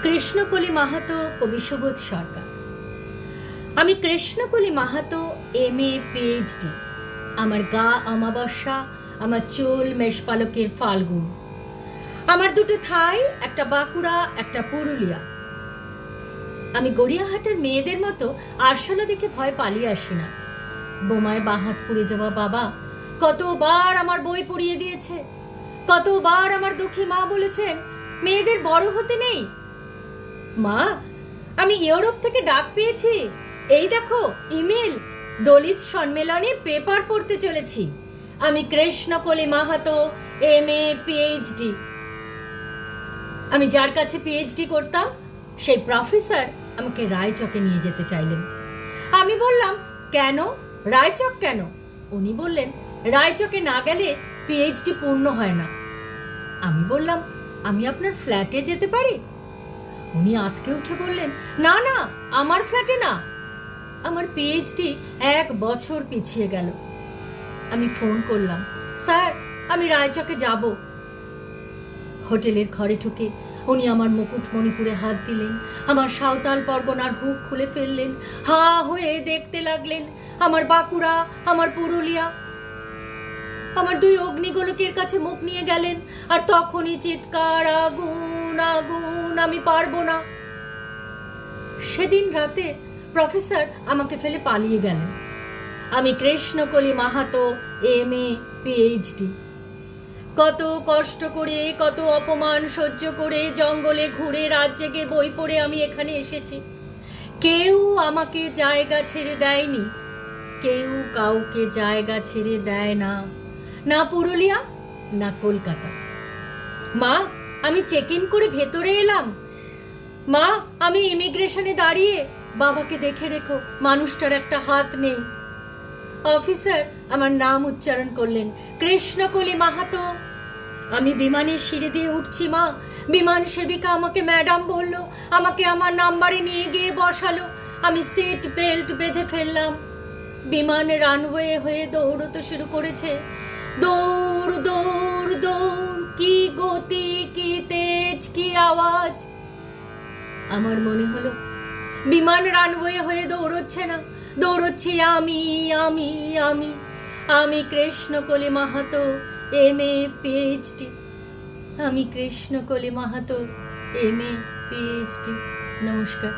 কৃষ্ণকলি মাহাতো, কবি সুবোধ সরকার। আমি Krishnakoli Mahato, MA PhD। আমার গা অমাবস্যা, আমার চুল মেষপালকের ফাল্গুন। আমার দুটো থাই, একটা বাঁকুড়া, একটা পুরুলিয়া। আমি গড়িয়াহাটের মেয়েদের মতো আরশোলা দেখে ভয় পালিয়ে আসি না। বোমায় বাহাত পুড়ে যাওয়া বাবা কতবার আমার বই পুড়িয়ে দিয়েছে, কতবার আমার দুঃখী মা বলেছেন মেয়েদের বড় হতে নেই। মা, আমি ইউরোপ থেকে ডাক পেয়েছি, এই দেখো ইমেল, দলিত সম্মেলনে পেপার পড়তে চলেছি। আমি কৃষ্ণকলি মাহাতো, MA PhD। আমি যার কাছে PhD করতাম সেই প্রফেসর আমাকে রায়চকে নিয়ে যেতে চাইলেন। আমি বললাম, কেন রায়চক কেন? উনি বললেন, রায়চকে না গেলে PhD পূর্ণ হয় না। আমি বললাম, আমি আপনার ফ্ল্যাটে যেতে পারি? উনি আঁতকে উঠে বললেন, না না, আমার ফ্ল্যাটে না। আমার PhD 1 বছর পিছিয়ে গেল। আমি ফোন করলাম, স্যার আমি রায়চকে যাব। হোটেলের ঘরে ঢুকে উনি আমার মুকুটমণিপুরে হাত দিলেন, আমার সাঁওতাল পরগনার হুক খুলে ফেললেন, হা হয়ে দেখতে লাগলেন আমার বাঁকুড়া, আমার পুরুলিয়া। আমার 2 অগ্নিগোলকের কাছে মুখ নিয়ে গেলেন, আর তখনই চিৎকার, আগুন আগুন, আমি পারবো না। সেদিন রাতে প্রফেসর আমাকে ফেলে পালিয়ে গেলেন। আমি কৃষ্ণকলি মাহাতো, MA PhD। কত কষ্ট করে, কত অপমান সহ্য করে, জঙ্গলে ঘুরে, রাত জেগে বই পড়ে আমি এখানে এসেছি। কেউ আমাকে জায়গা ছেড়ে দেয়নি, কেউ কাউকে জায়গা ছেড়ে দেয় না, না পুরুলিয়া না কলকাতা। মা, আমি চেক ইন করে ভেতরে এলাম। মা, আমি ইমিগ্রেশনে দাঁড়িয়ে, বাবাকে দেখে রেখো, মানুষটার একটা হাত নেই। অফিসার আমার নাম উচ্চারণ করলেন, কৃষ্ণকলি মাহাতো। আমি বিমানের সিঁড়ি দিয়ে উঠছি মা, বিমান সেবিকা আমাকে ম্যাডাম বলল, আমাকে আমার নাম্বারে নিয়ে গিয়ে বসালো। আমি সিট বেল্ট বেঁধে ফেললাম। বিমান রানওয়ে হয়ে দৌড়তে শুরু করেছে। দৌড় দৌড় দৌড়, কি গতি, কি তেজ, কি আওয়াজ। আমার মনে হলো বিমান রানওয়ে হয়ে দৌড়চ্ছে না, দৌড়চ্ছি আমি আমি আমি আমি কৃষ্ণকলি মাহাতো, MA PhD। আমি কৃষ্ণকলি মাহাতো, MA PhD। নমস্কার।